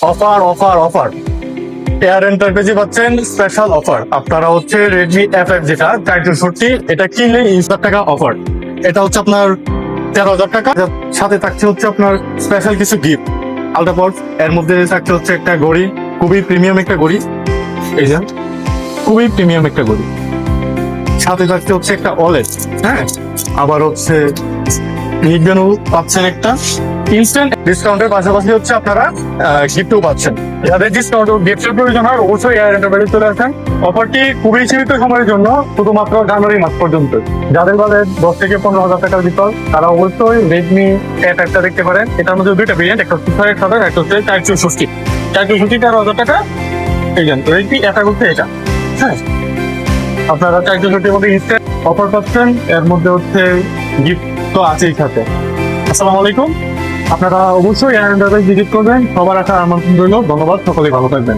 Offer offer offer air এন্টারপ্রাইজে পাচ্ছেন special offer. আপনারা হচ্ছে রেডমি FF যেটা 464, এটা কিনলে 20,000 টাকা অফার। এটা হচ্ছে আপনার 13,000 টাকা, সাথে থাকছে হচ্ছে আপনার স্পেশাল কিছু গিফট আলট্রাপডস। এর মধ্যে থাকছে হচ্ছে একটা ঘড়ি, খুবই প্রিমিয়াম একটা ঘড়ি, এই যে খুবই প্রিমিয়াম একটা ঘড়ি। সাথে থাকছে হচ্ছে একটা ওয়ালেট, হ্যাঁ, আবার হচ্ছে নিগেনও পাচ্ছেন একটা ইনস্ট্যান্ট ডিসকাউন্টের পাশাপাশি হচ্ছে আপনারা গিফটও পাচ্ছেন। যাদের ডিসকাউন্ট গিফটের প্রয়োজন হয় অবশ্যই এয়ার এন্টারপ্রাইজে চলে আসেন। অফারটি খুবই সীমিত সময়ের জন্য, শুধুমাত্র জানুয়ারি মাস পর্যন্ত। যাদের বাজেট 10 থেকে 15,000 টাকার ভিতর তারা অবশ্যই রেডমি FF দেখতে পারেন। এটার মধ্যে দুইটা ভেরিয়েন্ট, একটা হচ্ছে 6,700, একটা হচ্ছে 464। 464 13,000 টাকা, এই জান রেডমি FF হচ্ছে এটা, হ্যাঁ। আপনারা 464-এর মধ্যে ইনস্ট্যান্ট অফার পাচ্ছেন, এর মধ্যে হচ্ছে গিফট তো আছেই সাথে। আসসালামু আলাইকুম, আপনারা অবশ্যই এয়ার এন্টারপ্রাইজ ভিজিট করবেন। সবার আশা আমন্ত্রণ রইল। ধন্যবাদ, সকলে ভালো থাকবেন।